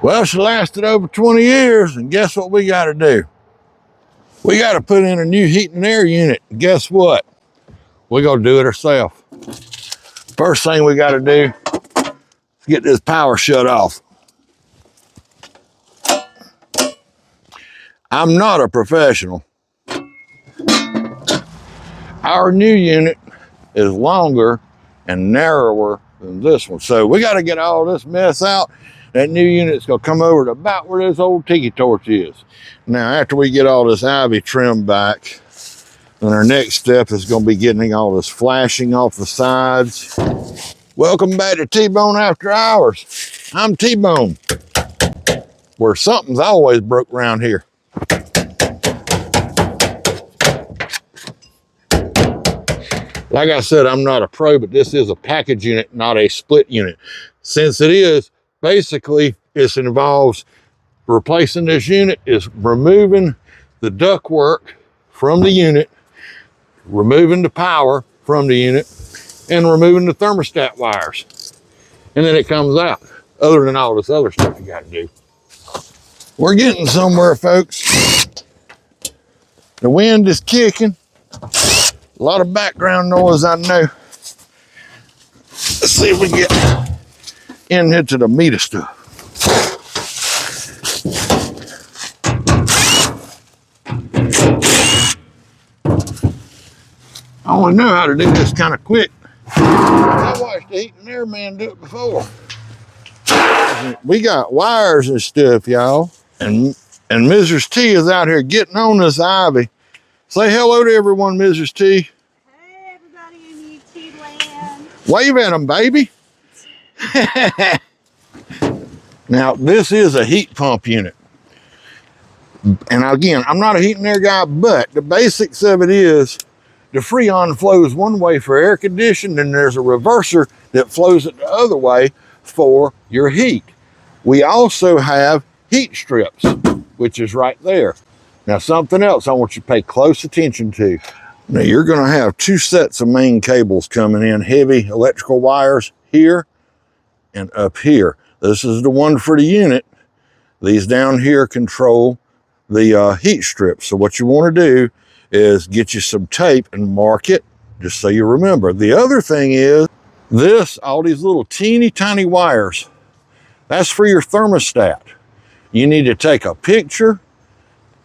Well, she lasted over 20 years, and guess what we got to do? We got to put in a new heat and air unit. And guess what? We're going to do it ourselves. First thing we got to do is get this power shut off. I'm not a professional. Our new unit is longer and narrower than this one. So we got to get all this mess out. That new unit's going to come over to about where this old tiki torch is. Now, after we get all this ivy trimmed back, then our next step is going to be getting all this flashing off the sides. Welcome back to T-Bone After Hours. I'm T-Bone, where something's always broke around here. Like I said, I'm not a pro, but this is a package unit, not a split unit. Since it is, basically, it involves replacing this unit, is removing the ductwork from the unit, removing the power from the unit, and removing the thermostat wires. And then it comes out, other than all this other stuff you got to do. We're getting somewhere, folks. The wind is kicking. A lot of background noise, I know. Let's see if we can get in here to the meat of stuff. I only know how to do this kind of quick. I watched the heat and air man do it before. We got wires and stuff, y'all. And Mrs. T is out here getting on this ivy. Say hello to everyone, Mrs. T. Hey, everybody in YouTube land. Wave at them, baby. Now, this is a heat pump unit. And again, I'm not a heat and air guy, but the basics of it is the Freon flows one way for air conditioning, and there's a reverser that flows it the other way for your heat. We also have heat strips, which is right there. Now, something else I want you to pay close attention to. Now, you're going to have two sets of main cables coming in, heavy electrical wires here and up here. This is the one for the unit. These down here control the heat strips. So what you want to do is get you some tape and mark it, just so you remember. The other thing is all these little teeny tiny wires, that's for your thermostat. You need to take a picture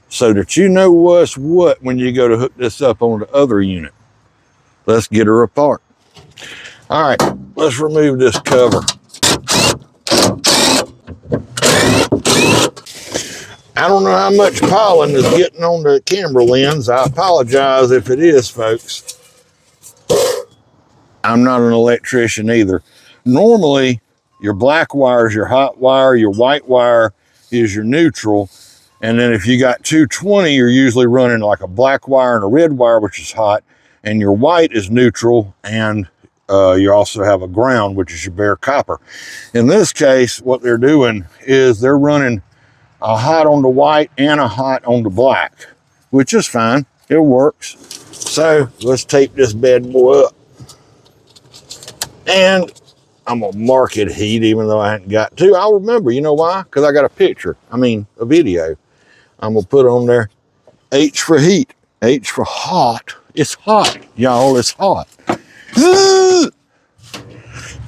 so that you know what's what when you go to hook this up on the other unit. Let's get her apart. All right, let's remove this cover. I don't know how much pollen is getting on the camera lens. I apologize if it is, folks. I'm not an electrician either. Normally, your black wire is your hot wire, your white wire is your neutral. And then if you got 220, you're usually running like a black wire and a red wire, which is hot, and your white is neutral, and you also have a ground, which is your bare copper. In this case, what they're doing is they're running a hot on the white and a hot on the black, which is fine. It works. So let's tape this bad boy up. And I'm gonna mark it heat, even though I hadn't got to. I'll remember, you know why? Because I got a video. I'm gonna put on there H for heat, H for hot. It's hot, y'all, it's hot.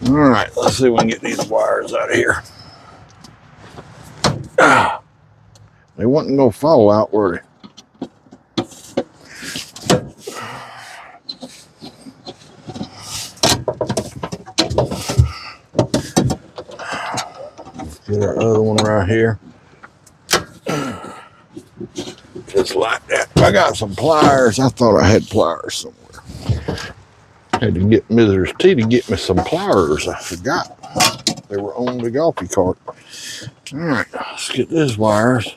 All right, let's see if we can get these wires out of here. They wasn't gonna fall out, were they? Get our other one right here. Just like that. I got some pliers. I thought I had pliers somewhere. Had to get Mrs. T to get me some pliers. I forgot. They were on the golfy cart. All right, let's get these wires.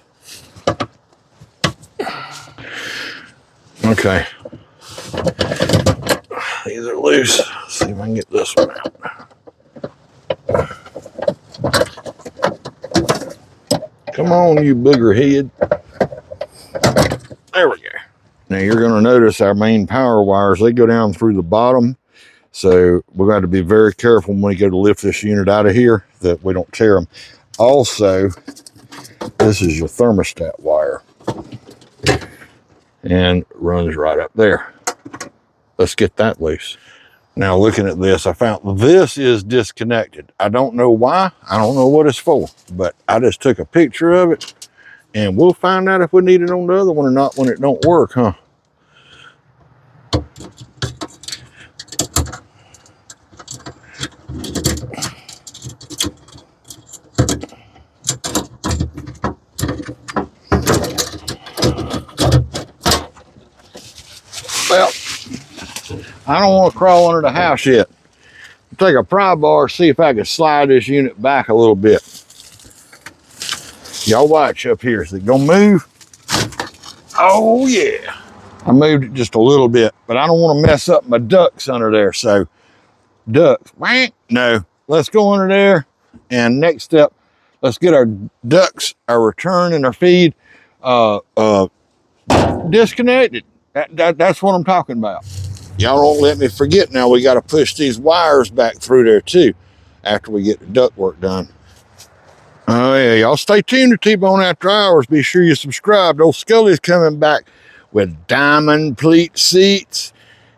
Okay. These are loose. Let's see if I can get this one out. Come on, you booger head. There we go. Now you're going to notice our main power wires, they go down through the bottom. So we've got to be very careful when we go to lift this unit out of here that we don't tear them. Also, this is your thermostat wire. And runs right up there. Let's get that loose. Now looking at this, I found this is disconnected. I don't know why, I don't know what it's for, but I just took a picture of it and we'll find out if we need it on the other one or not when it don't work, huh? Well, I don't want to crawl under the house yet. I'll take a pry bar, see if I can slide this unit back a little bit. Y'all watch up here. Is it gonna move? Oh yeah. I moved it just a little bit, but I don't want to mess up my ducts under there. So ducts, no. Let's go under there. And next step, let's get our ducts, our return and our feed disconnected. That's what I'm talking about. Y'all don't let me forget now, we got to push these wires back through there too after we get the ductwork done. Oh yeah, y'all stay tuned to T-Bone After Hours. Be sure you subscribe. Old Scully's coming back with diamond pleat seats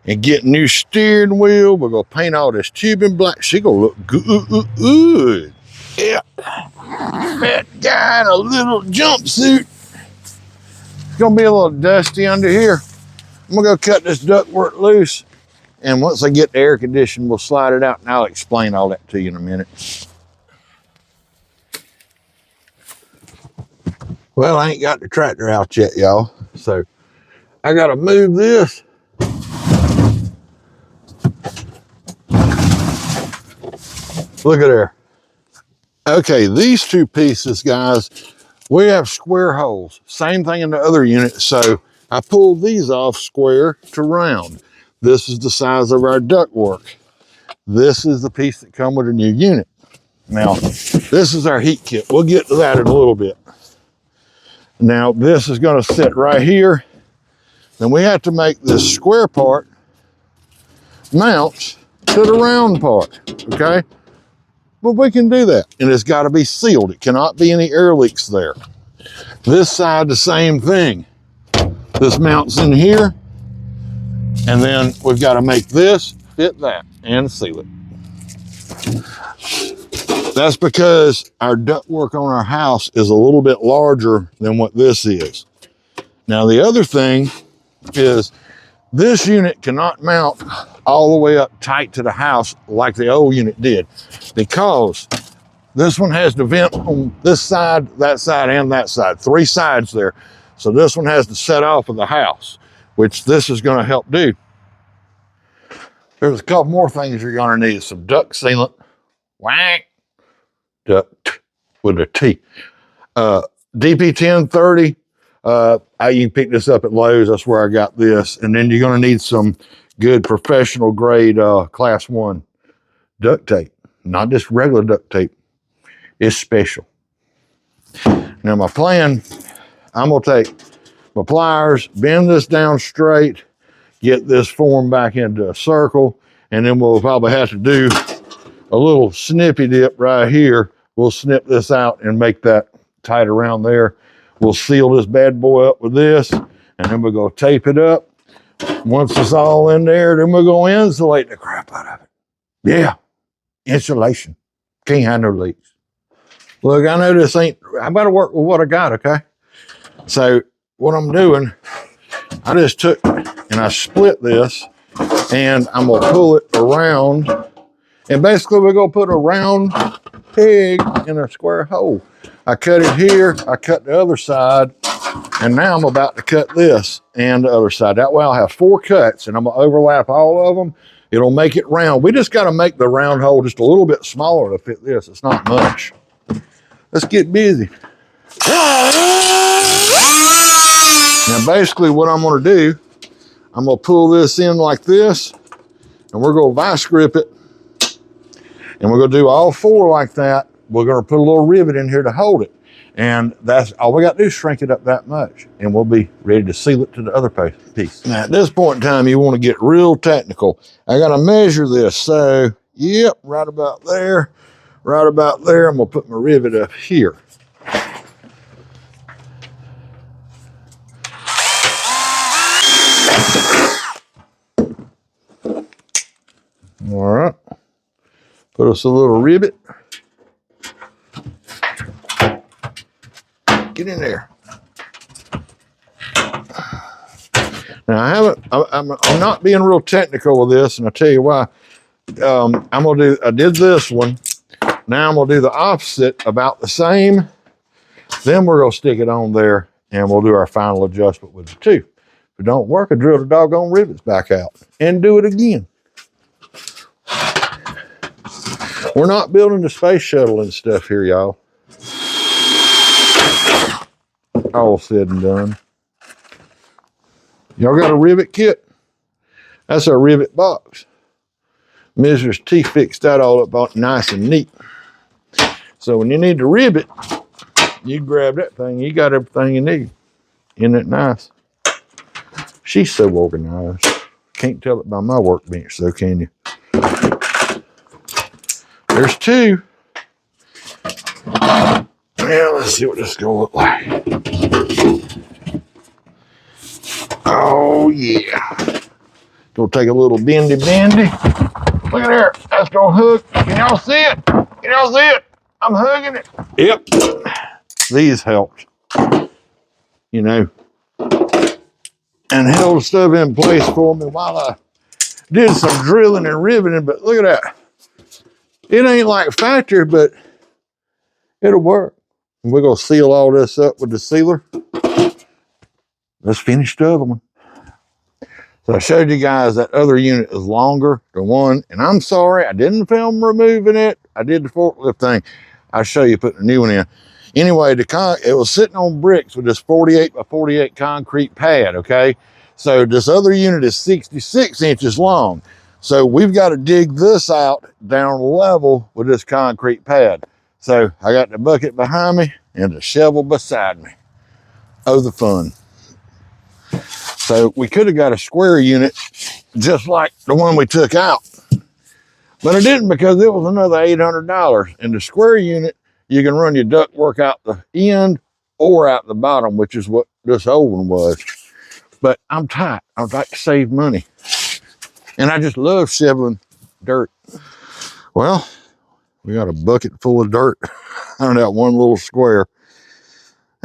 and get new steering wheel. We're gonna paint all this tubing black. She gonna look good. Yeah. Fat guy in a little jumpsuit. It's gonna be a little dusty under here. I'm gonna go cut this ductwork loose, and once I get the air conditioning, we'll slide it out, and I'll explain all that to you in a minute. Well, I ain't got the tractor out yet, y'all, so I gotta move this. Look at there. Okay, these two pieces, guys, we have square holes. Same thing in the other unit, so I pulled these off square to round. This is the size of our ductwork. This is the piece that comes with a new unit. Now, this is our heat kit. We'll get to that in a little bit. Now, this is gonna sit right here. Then we have to make this square part mount to the round part, okay? But we can do that, and it's gotta be sealed. It cannot be any air leaks there. This side, the same thing. This mounts in here, and then we've gotta make this fit that and seal it. That's because our ductwork on our house is a little bit larger than what this is. Now, the other thing is this unit cannot mount all the way up tight to the house like the old unit did, because this one has the vent on this side, and that side, 3 sides there. So this one has to set off of the house, which this is gonna help do. There's a couple more things you're gonna need. Some duct sealant, duct with a T. DP1030, you can pick this up at Lowe's. That's where I got this. And then you're going to need some good professional grade class 1 duct tape. Not just regular duct tape. It's special. Now my plan, I'm going to take my pliers, bend this down straight, get this formed back into a circle, and then we'll probably have to do a little snippy dip right here. We'll snip this out and make that tight around there. We'll seal this bad boy up with this, and then we're gonna tape it up. Once it's all in there, then we're gonna insulate the crap out of it. Yeah, insulation. Can't have no leaks. Look, I know this ain't, I better work with what I got, okay? So what I'm doing, I just took and I split this, and I'm gonna pull it around. And basically we're gonna put a round peg in a square hole. I cut it here, I cut the other side, and now I'm about to cut this and the other side. That way I'll have 4 cuts, and I'm gonna overlap all of them. It'll make it round. We just gotta make the round hole just a little bit smaller to fit this. It's not much. Let's get busy. Now basically what I'm gonna do, I'm gonna pull this in like this, and we're gonna vice grip it. And we're gonna do all 4 like that. We're gonna put a little rivet in here to hold it. And that's all we gotta do is shrink it up that much. And we'll be ready to seal it to the other piece. Now at this point in time, you wanna get real technical. I gotta measure this. So, yep, right about there. right about there. I'm gonna put my rivet up here. All right, put us a little rivet. Get in there. Now I'm not being real technical with this, and I'll tell you why. I did this one. Now I'm gonna do the opposite, about the same. Then we're gonna stick it on there and we'll do our final adjustment with the two. If it don't work, I drill the doggone rivets back out and do it again. We're not building the space shuttle and stuff here, y'all. All said and done. Y'all got a rivet kit? That's our rivet box. Mrs. T fixed that all up nice and neat. So when you need to rivet, you grab that thing, you got everything you need. Isn't it nice? She's so organized. Can't tell it by my workbench though, can you? There's two. Yeah, let's see what this is gonna look like. Oh yeah. Gonna take a little bendy. Look at there, that's gonna hook. Can y'all see it? Can y'all see it? I'm hugging it. Yep. These helped, you know, and held stuff in place for me while I did some drilling and riveting. But look at that. It ain't like factory, but it'll work. And we're gonna seal all this up with the sealer. Let's finish the other one. So I showed you guys that other unit is longer than one, and I'm sorry, I didn't film removing it. I did the forklift thing. I'll show you putting a new one in. Anyway, it was sitting on bricks with this 48 by 48 concrete pad, okay? So this other unit is 66 inches long. So we've got to dig this out down level with this concrete pad. So I got the bucket behind me and the shovel beside me. Oh, the fun. So we could have got a square unit just like the one we took out, but I didn't because it was another $800. In the square unit, you can run your ductwork out the end or out the bottom, which is what this old one was. But I'm tight. I like to save money. And I just love shoveling dirt. Well, we got a bucket full of dirt on that one little square.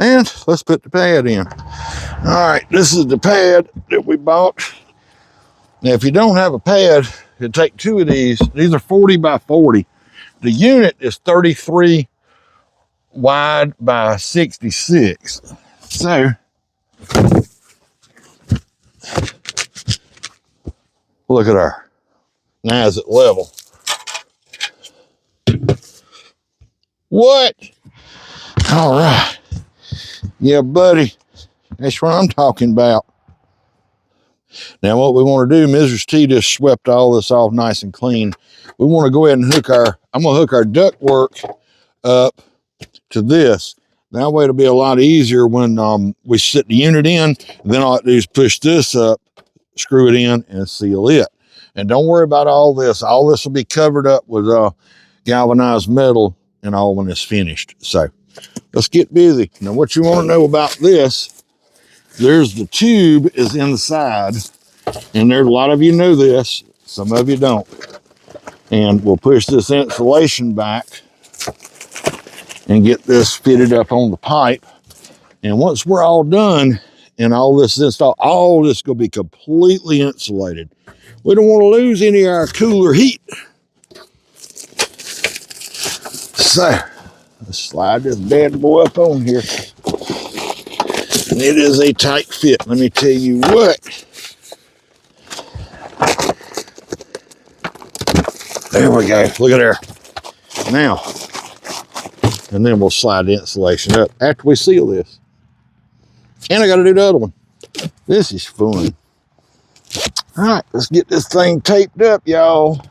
And let's put the pad in. All right, this is the pad that we bought. Now, if you don't have a pad, you take two of these. These are 40 by 40. The unit is 33 wide by 66. So, look at her. Now is it level? What? All right. Yeah, buddy. That's what I'm talking about. Now, what we want to do, Mrs. T just swept all this off nice and clean. We want to go ahead and I'm going to hook our ductwork up to this. That way it'll be a lot easier when we sit the unit in. Then all I do is push this up, screw it in, and seal it. And don't worry about all this. All this will be covered up with galvanized metal and all when it's finished. So let's get busy. Now, what you want to know about this, there's the tube is inside, and there's a lot of you know this, some of you don't. And we'll push this insulation back and get this fitted up on the pipe. And once we're all done and all this installed, all this is going to be completely insulated. We don't want to lose any of our cooler heat. So let's slide this bad boy up on here. And it is a tight fit, let me tell you what. There we go, look at there. Now, and then we'll slide the insulation up after we seal this. And I got to do the other one. This is fun. All right, let's get this thing taped up, y'all.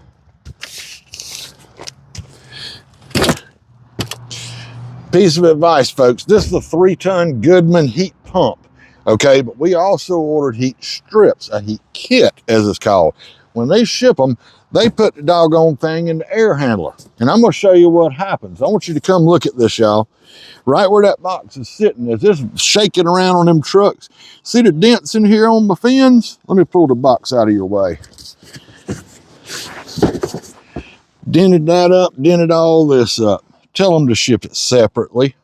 Piece of advice, folks. This is a 3-ton Goodman heat pump, okay? But we also ordered heat strips, a heat kit, as it's called. When they ship them, They put the doggone thing in the air handler. And I'm gonna show you what happens. I want you to come look at this, y'all. Right where that box is sitting, as this shaking around on them trucks. See the dents in here on the fins? Let me pull the box out of your way. Dented that up, dented all this up. Tell them to ship it separately.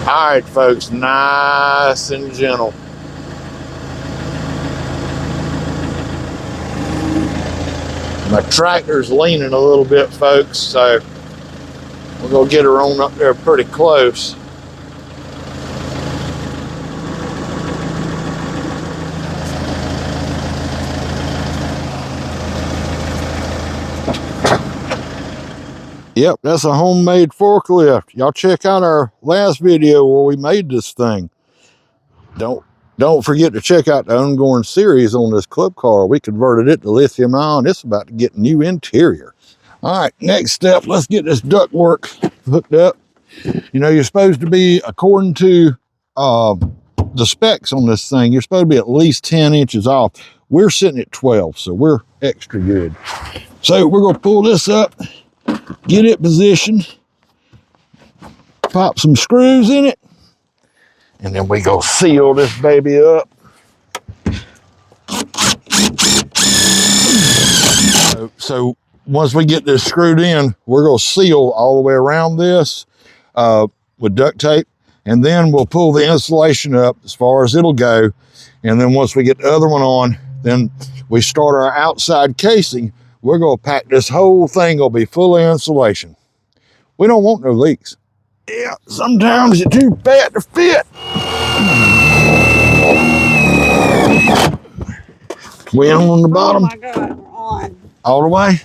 All right, folks, nice and gentle. My tractor's leaning a little bit, folks, so we're gonna get her on up there pretty close. Yep, that's a homemade forklift. Y'all check out our last video where we made this thing. Don't forget to check out the ongoing series on this club car. We converted it to lithium ion. It's about to get new interior. All right, next step, let's get this ductwork hooked up. You know, you're supposed to be, according to the specs on this thing, you're supposed to be at least 10 inches off. We're sitting at 12, so we're extra good. So we're gonna pull this up, get it positioned, pop some screws in it, and then we go seal this baby up. So once we get this screwed in, we're gonna seal all the way around this with duct tape, and then we'll pull the insulation up as far as it'll go. And then once we get the other one on, then we start our outside casing. We're gonna pack this whole thing, gonna be full of insulation. We don't want no leaks. Yeah, sometimes you're too fat to fit. We on the bottom. Oh my God, we're on. All the way.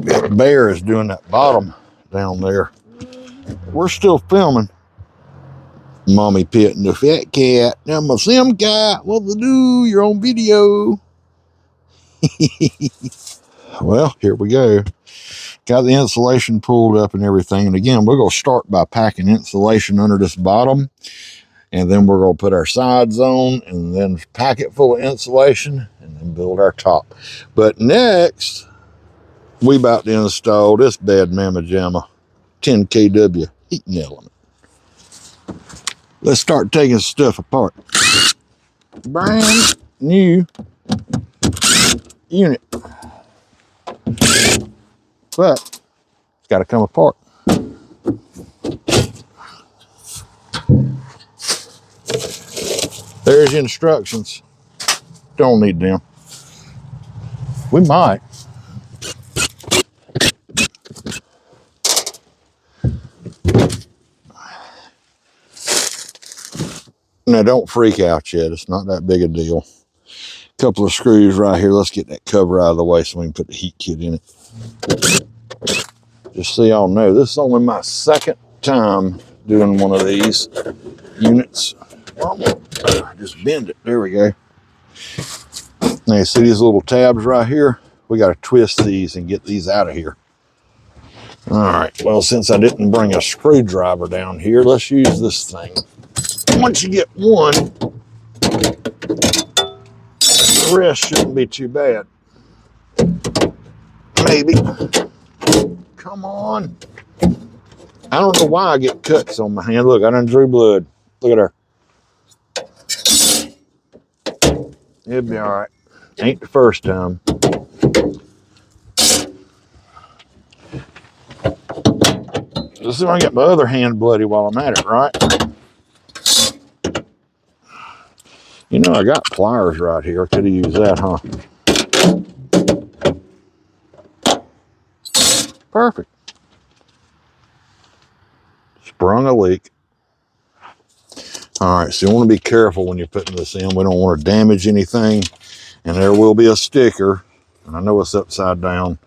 That bear is doing that bottom down there. We're still filming. Mommy petting the fat cat. Now my sim cat, what to do? You're on video. Well, here we go. Got the insulation pulled up and everything. And again, we're going to start by packing insulation under this bottom. And then we're going to put our sides on and then pack it full of insulation and then build our top. But next, we about to install this bad mamma jamma 10 kW heating element. Let's start taking stuff apart. Brand new unit. But it's got to come apart. There's your instructions. Don't need them. We might. Now don't freak out yet. It's not that big a deal. Couple of screws right here. Let's get that cover out of the way so we can put the heat kit in it. Just so y'all know, this is only my second time doing one of these units. Just bend it. There we go. Now you see these little tabs right here? We got to twist these and get these out of here. All right, well, since I didn't bring a screwdriver down here, let's use this thing. Once you get one, the rest shouldn't be too bad. Maybe. Come on. I don't know why I get cuts on my hand. Look, I done drew blood. Look at her. It'll be all right. Ain't the first time. Let's see if I can get my other hand bloody while I'm at it, right? You know, I got pliers right here. Could have used that, huh? Perfect. Sprung a leak. All right, so you want to be careful when you're putting this in. We don't want to damage anything. And there will be a sticker, and I know it's upside down,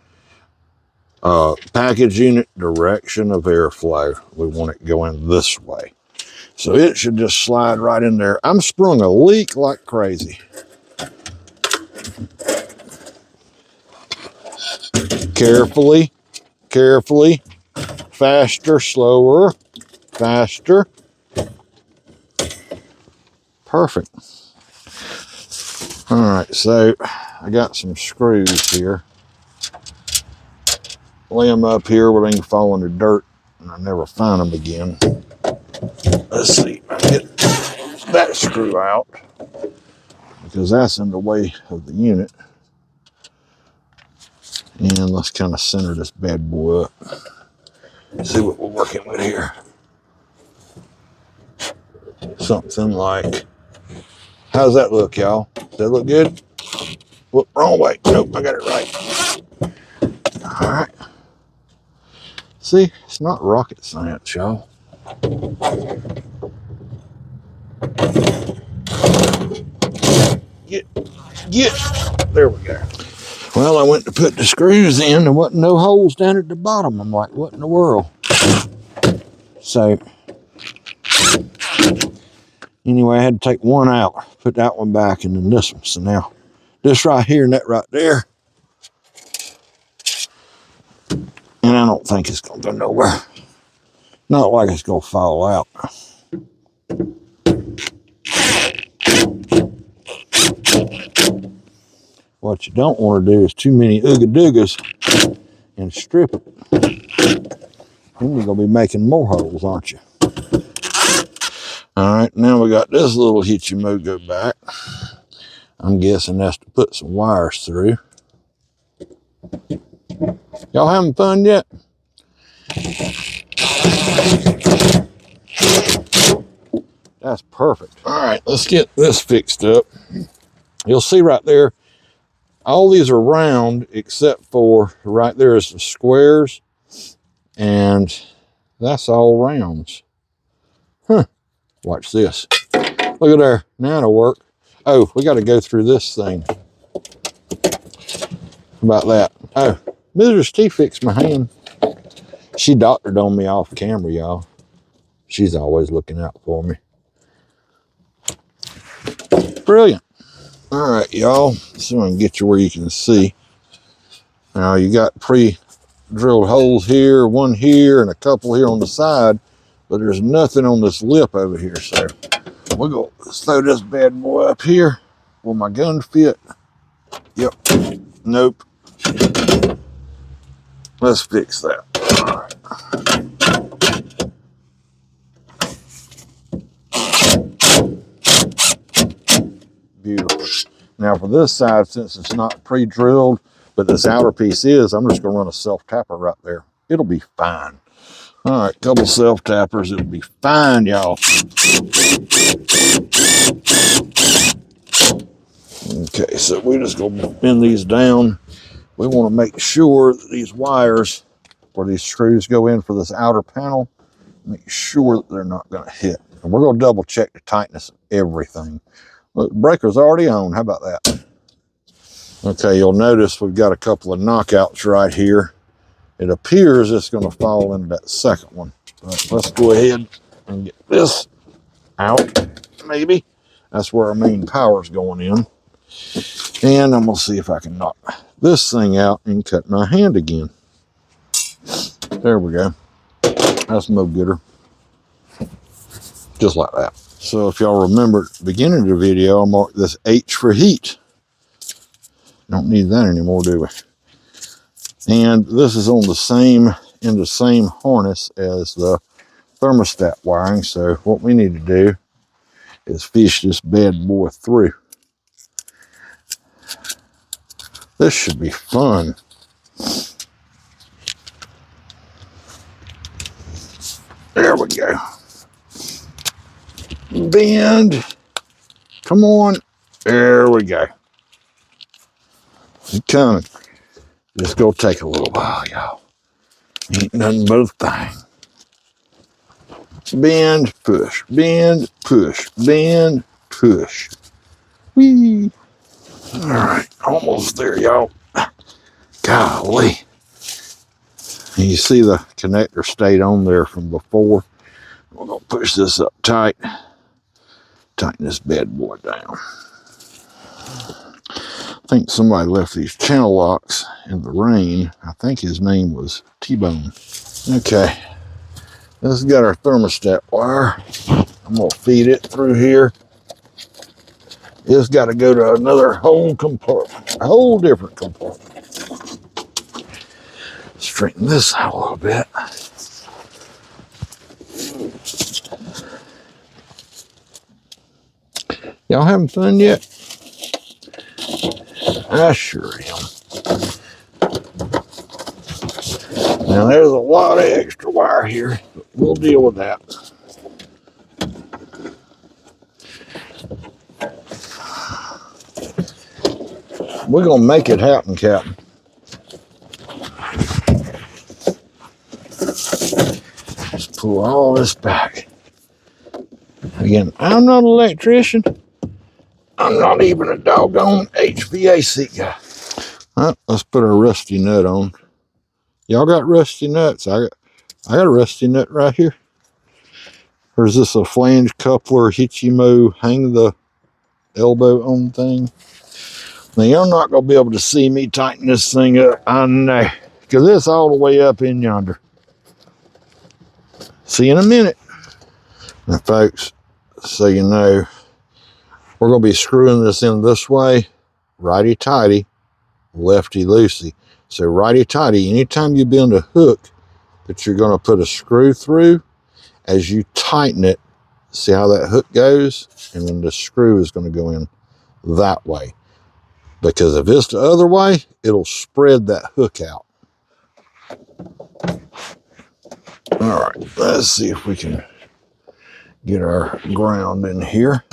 Package unit direction of airflow. We want it going this way. So it should just slide right in there. I'm sprung a leak like crazy. Carefully, carefully, faster, slower, faster. Perfect. All right, so I got some screws here. Lay them up here where they can fall in the dirt and I never find them again. Let's see if I can get that screw out because that's in the way of the unit. And let's kind of center this bad boy up. See what we're working with here. Something like, how's that look, y'all? Does that look good? Whoop, wrong way. Nope, I got it right. All right. See, it's not rocket science, y'all. Get. There we go. Well, I went to put the screws in. There wasn't no holes down at the bottom. I'm like, what in the world? So, anyway, I had to take one out, put that one back, and then this one. So now, this right here and that right there. And I don't think it's going to go nowhere. Not like it's going to fall out. What you don't want to do is too many ooga-doogas and strip it. Then you're going to be making more holes, aren't you? All right, now we got this little hitchy mogo back. I'm guessing that's to put some wires through. Y'all having fun yet? That's perfect. All right, let's get this fixed up. You'll see right there, all these are round except for right there is the squares, and that's all rounds. Huh, watch this. Look at there, now it'll work. Oh, we got to go through this thing. How about that? Oh, Mrs. T fixed my hand. She doctored on me off camera, y'all. She's always looking out for me. Brilliant. All right, y'all. So I can get you where you can see. Now you got pre-drilled holes here, one here, and a couple here on the side, but there's nothing on this lip over here. So we'll go throw this bad boy up here. Will my gun fit? Yep. Nope. Let's fix that. All right. Beautiful. Now for this side, since it's not pre-drilled, but this outer piece is, I'm just going to run a self-tapper right there. It'll be fine. All right, couple self-tappers. It'll be fine, y'all. Okay, so we're just going to bend these down. We want to make sure that these wires, where these screws go in for this outer panel, make sure that they're not going to hit. And we're going to double check the tightness of everything. Look, the breaker's already on. How about that? Okay, you'll notice we've got a couple of knockouts right here. It appears it's going to fall into that second one. But let's go ahead and get this out, maybe. That's where our main power's going in. And I'm going to see if I can knock this thing out and cut my hand again. There we go. That's no gooder. Just like that. So if y'all remember at the beginning of the video, I marked this H for heat. Don't need that anymore, do we? And this is on the same, in the same harness as the thermostat wiring. So what we need to do is fish this bad boy through. This should be fun. There we go. Bend. Come on. There we go. It's coming. It's gonna take a little while, y'all. Ain't nothing but a thing. Bend, push, bend, push, bend, push. Whee! All right, almost there, y'all. Golly. And you see the connector stayed on there from before. We're gonna push this up tight. Tighten this bad boy down. I think somebody left these channel locks in the rain. I think his name was T-Bone. Okay, this has got our thermostat wire. I'm gonna feed it through here. It's got to go to another whole compartment, a whole different compartment. Straighten this out a little bit. Y'all having fun yet? I sure am. Now there's a lot of extra wire here, but we'll deal with that. We're gonna make it happen, Captain. Just pull all this back. Again, I'm not an electrician. I'm not even a doggone HVAC guy. Let's put our rusty nut on. Y'all got rusty nuts? I got a rusty nut right here. Or is this a flange coupler Hitchimo hang the elbow on thing? Now you're not gonna be able to see me tighten this thing up, I know, because it's all the way up in yonder. See you in a minute. Now folks, so you know, we're gonna be screwing this in this way, righty-tighty, lefty-loosey. So righty-tighty, anytime you bend a hook that you're gonna put a screw through, as you tighten it, see how that hook goes? And then the screw is gonna go in that way. Because if it's the other way, it'll spread that hook out. All right, let's see if we can get our ground in here.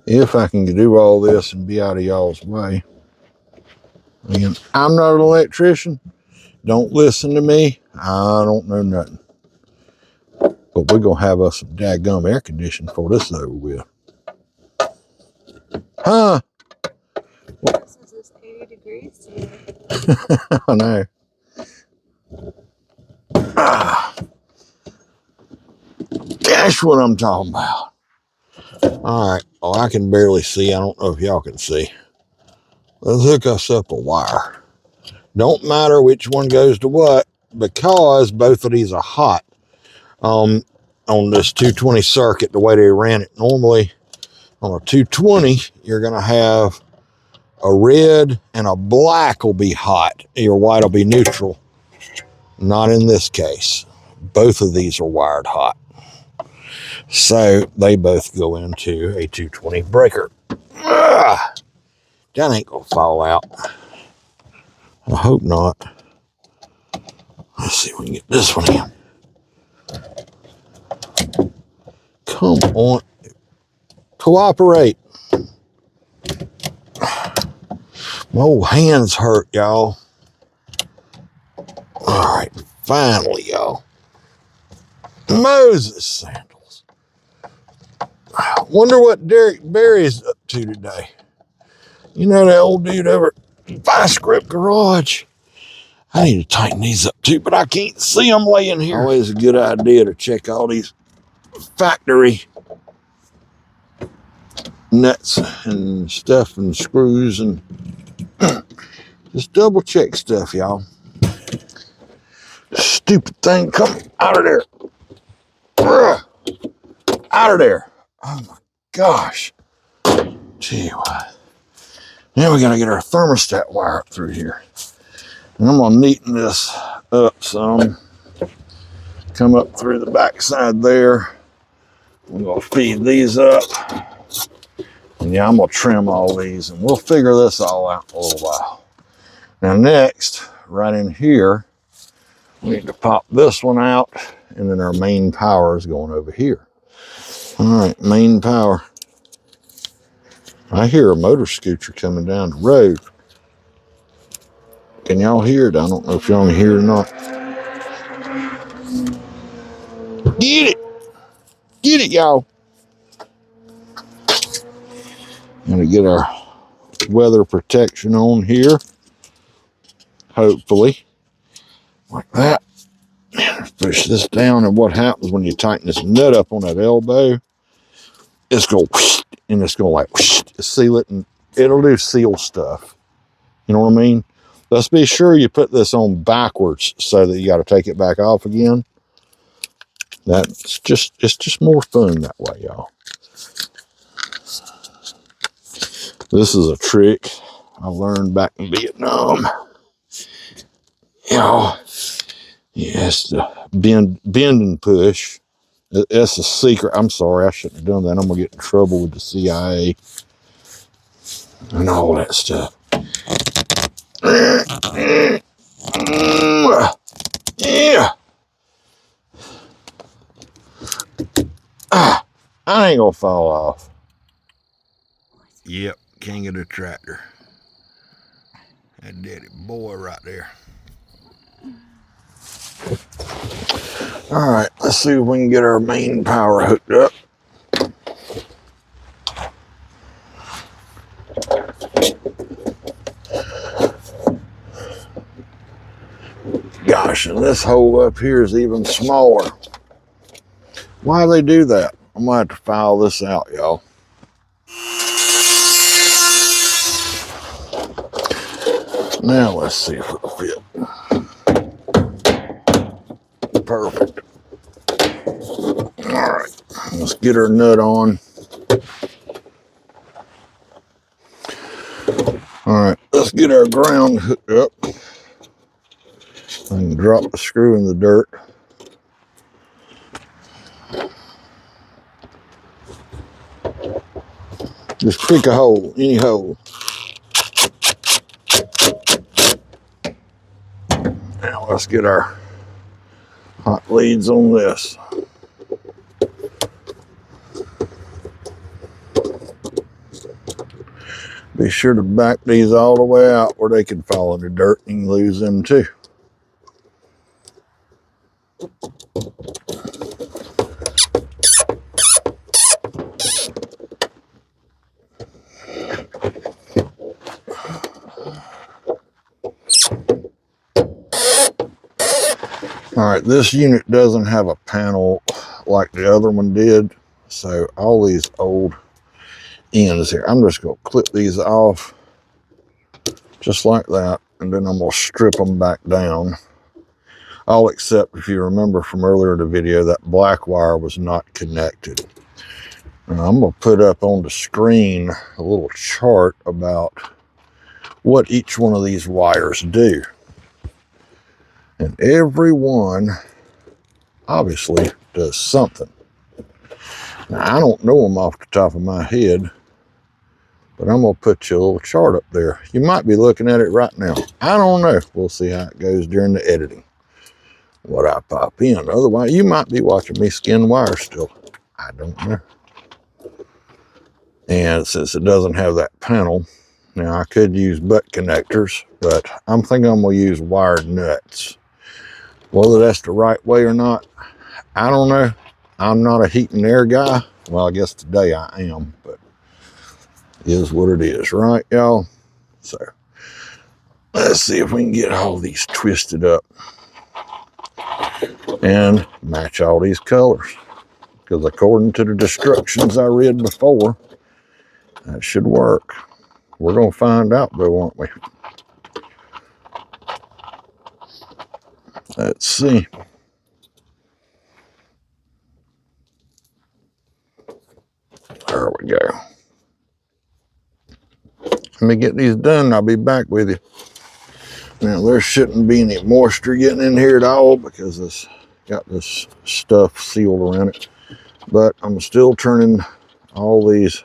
If I can do all this and be out of y'all's way. Again, I'm not an electrician. Don't listen to me. I don't know nothing. But we're gonna have us some dadgum air conditioning before this is over with. Huh? This is 80 degrees today. I know. That's what I'm talking about. All right. Oh, I can barely see. I don't know if y'all can see. Let's hook us up a wire. Don't matter which one goes to what, because both of these are hot. On this 220 circuit, the way they ran it normally, on a 220, you're going to have a red and a black will be hot. Your white will be neutral. Not in this case. Both of these are wired hot. So they both go into a 220 breaker. That ain't going to fall out. I hope not. Let's see if we can get this one in. Come on. Cooperate. My old hands hurt, y'all. All right, finally, y'all. Moses sandals. I wonder what Derek Barry's up to today. You know that old dude over at Vice Grip Garage? I need to tighten these up too, but I can't see them laying here. Always a good idea to check all these factory nuts and stuff and screws and just double check stuff, y'all. Stupid thing, come out of there. Ugh. Out of there. Oh my gosh. Gee, what? Now we gotta get our thermostat wire up through here. And I'm gonna neaten this up some. Come up through the backside there. I'm gonna feed these up. And yeah, I'm gonna trim all these and we'll figure this all out in a little while. Now next, right in here, we need to pop this one out and then our main power is going over here. All right, main power. I hear a motor scooter coming down the road. Can y'all hear it? I don't know if y'all can hear it or not. Get it! Get it, y'all! Gonna get our weather protection on here. Hopefully. Like that. Push this down, and what happens when you tighten this nut up on that elbow, it's going whoosh, and it's going like whoosh, seal it, and it'll do seal stuff. You know what I mean? Let's be sure you put this on backwards so that you got to take it back off again. It's just more fun that way, y'all. This is a trick I learned back in Vietnam. Y'all, yes, the bend and push. That's a secret. I'm sorry, I shouldn't have done that. I'm gonna get in trouble with the CIA and all that stuff. Yeah. I ain't gonna fall off. Yep, king of the tractor. That daddy boy right there. All right, let's see if we can get our main power hooked up. Gosh, and this hole up here is even smaller. Why do they do that? I'm gonna have to file this out, y'all. Now let's see if it'll fit. Perfect. All right, let's get our nut on. All right, let's get our ground hooked up. I can drop the screw in the dirt. Just pick a hole, any hole. Now let's get our hot leads on this. Be sure to back these all the way out where they can fall in the dirt and you can lose them too. All right, this unit doesn't have a panel like the other one did. So all these old ends here, I'm just gonna clip these off just like that. And then I'm gonna strip them back down. All except, if you remember from earlier in the video, that black wire was not connected. Now I'm gonna put up on the screen a little chart about what each one of these wires do. And every one obviously does something. Now, I don't know them off the top of my head, but I'm gonna put you a little chart up there. You might be looking at it right now. I don't know. We'll see how it goes during the editing. What I pop in. Otherwise, you might be watching me skin wire still. I don't know. And since it doesn't have that panel, now I could use butt connectors, but I'm thinking I'm gonna use wired nuts. Whether that's the right way or not, I don't know. I'm not a heat and air guy. Well, I guess today I am, but it is what it is, right, y'all? So let's see if we can get all these twisted up and match all these colors. Because according to the instructions I read before, that should work. We're gonna find out though, aren't we? Let's see. There we go. Let me get these done and I'll be back with you. Now there shouldn't be any moisture getting in here at all because it's got this stuff sealed around it. But I'm still turning all these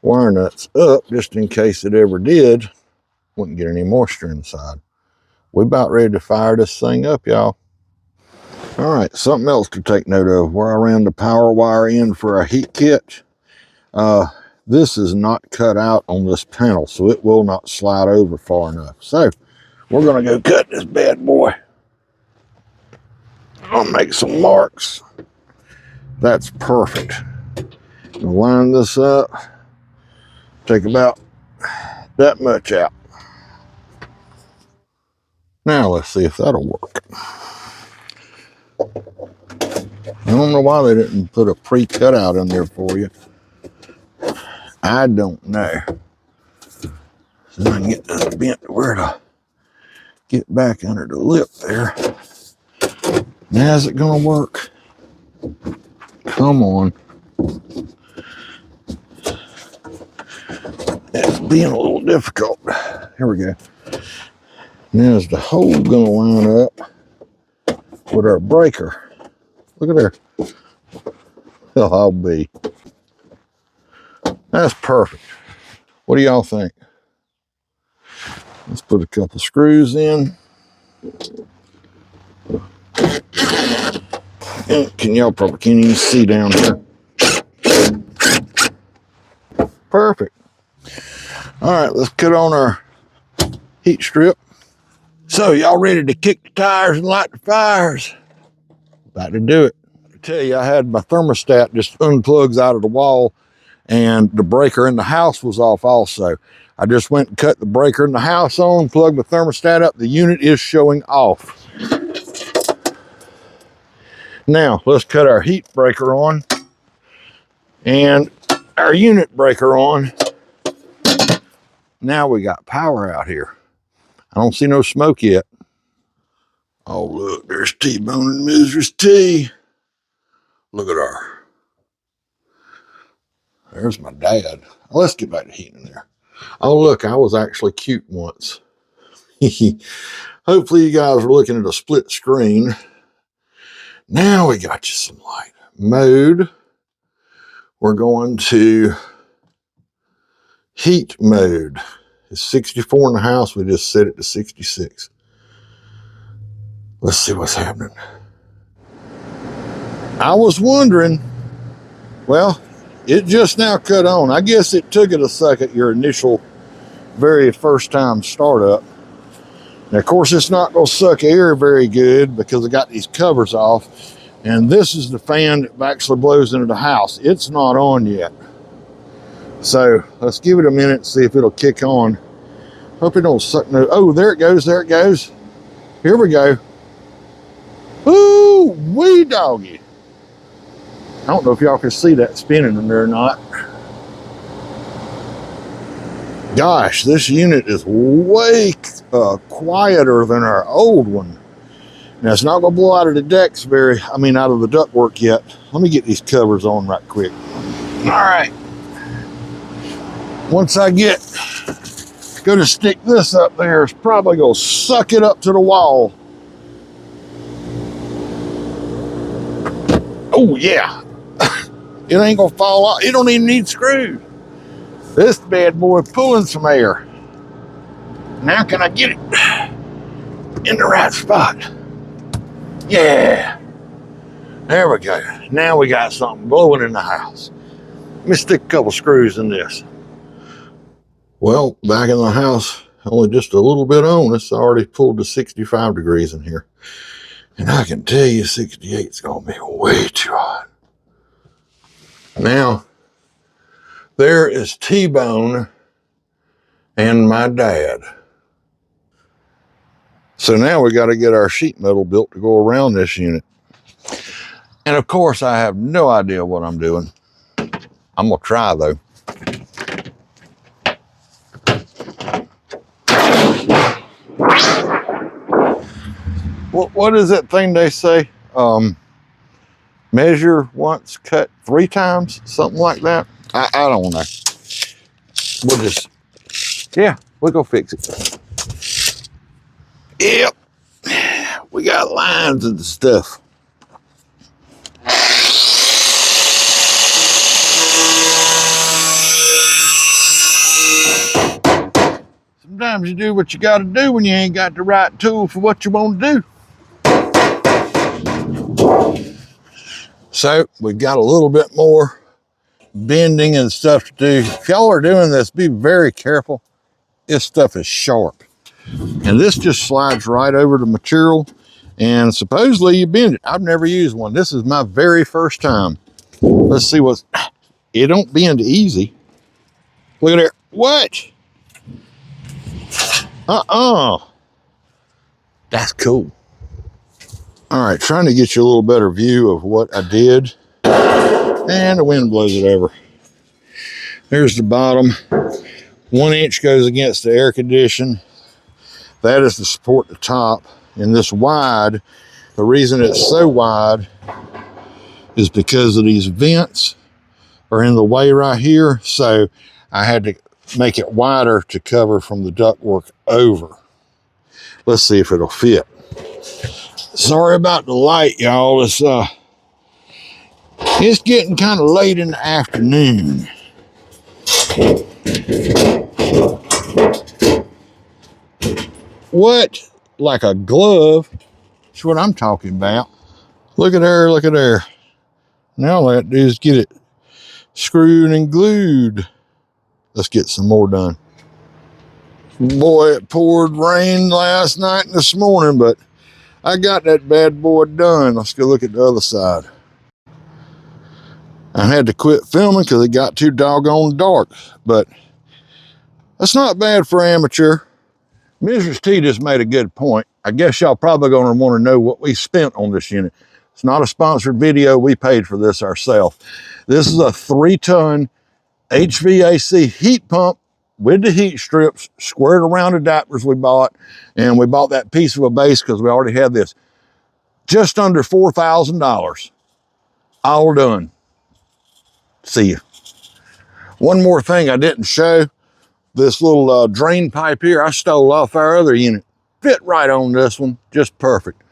wire nuts up just in case it ever did. Wouldn't get any moisture inside. We're about ready to fire this thing up, y'all. All right, something else to take note of. Where I ran the power wire in for a heat kit, this is not cut out on this panel, so it will not slide over far enough. So we're gonna go cut this bad boy. I'll make some marks. That's perfect. I'll line this up. Take about that much out. Now let's see if that'll work. I don't know why they didn't put a pre-cutout in there for you. I don't know. So I can get this bent to where to get back under the lip there. Now is it gonna work? Come on. It's being a little difficult. Here we go. Now is the hole gonna line up with our breaker? Look at there. Oh, I'll be. That's perfect. What do y'all think? Let's put a couple screws in. And can y'all probably can't even see down here. Perfect. All right, let's cut on our heat strip. So y'all ready to kick the tires and light the fires? About to do it. I tell you, I had my thermostat just unplugs out of the wall, and the breaker in the house was off also. I just went and cut the breaker in the house on, plugged the thermostat up. The unit is showing off. Now, let's cut our heat breaker on and our unit breaker on. Now we got power out here. I don't see no smoke yet. Oh, look, there's T-Bone and Mrs. T. Look at her. There's my dad. Let's get back to heating there. Oh, look, I was actually cute once. Hopefully you guys are looking at a split screen. Now we got you some light. Mode. We're going to heat mode. It's 64 in the house. We just set it to 66. Let's see what's happening. I was wondering, well, it just now cut on. I guess it took it a second, your initial, very first time startup. Now, of course, it's not going to suck air very good because I got these covers off. And this is the fan that actually blows into the house. It's not on yet. So let's give it a minute and see if it'll kick on. Hope it don't suck no. Oh, there it goes. There it goes. Here we go. Ooh, wee doggy. I don't know if y'all can see that spinning in there or not. Gosh, this unit is way quieter than our old one. Now, it's not going to blow out of the decks out of the ductwork yet. Let me get these covers on right quick. All right. Once I go to stick this up there, it's probably going to suck it up to the wall. Oh, yeah. It ain't going to fall out. It don't even need screws. This bad boy pulling some air. Now can I get it in the right spot? Yeah. There we go. Now we got something blowing in the house. Let me stick a couple screws in this. Well, back in the house, only just a little bit on. It's already pulled to 65 degrees in here. And I can tell you 68 is going to be way too hot. Now, there is T-Bone and my dad. So now we got to get our sheet metal built to go around this unit. And of course, I have no idea what I'm doing. I'm going to try though. What is that thing they say? Measure once, cut 3 times, something like that. I don't know. We'll go fix it. Yep. We got lines and stuff. Sometimes you do what you got to do when you ain't got the right tool for what you want to do. So we've got a little bit more bending and stuff to do. If y'all are doing this, be very careful. This stuff is sharp. And this just slides right over the material. And supposedly you bend it. I've never used one. This is my very first time. Let's see it don't bend easy. Look at there. What? That's cool. All right, trying to get you a little better view of what I did. And the wind blows it over. There's the bottom. 1 inch goes against the air condition. That is to support the top. And this wide, the reason it's so wide is because of these vents are in the way right here. So I had to make it wider to cover from the ductwork over. Let's see if it'll fit. Sorry about the light, y'all. It's getting kind of late in the afternoon. What? Like a glove? That's what I'm talking about. Look at there, look at there. Now all I have to do is get it screwed and glued. Let's get some more done. Boy, it poured rain last night and this morning, but I got that bad boy done. Let's go look at the other side. I had to quit filming because it got too doggone dark, but that's not bad for amateur. Mrs. T just made a good point. I guess y'all probably gonna want to know what we spent on this unit. It's not a sponsored video. We paid for this ourselves. This is a 3-ton HVAC heat pump with the heat strips squared around adapters we bought. And we bought that piece of a base because we already had this. Just under $4,000. All done. See you. One more thing I didn't show. This little drain pipe here, I stole off our other unit. Fit right on this one, just perfect.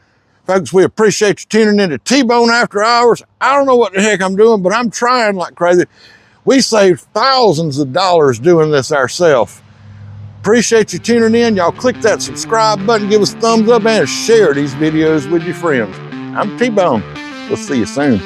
Folks, we appreciate you tuning in to T-Bone After Hours. I don't know what the heck I'm doing, but I'm trying like crazy. We saved thousands of dollars doing this ourselves. Appreciate you tuning in. Y'all click that subscribe button, give us a thumbs up, and share these videos with your friends. I'm T-Bone. We'll see you soon.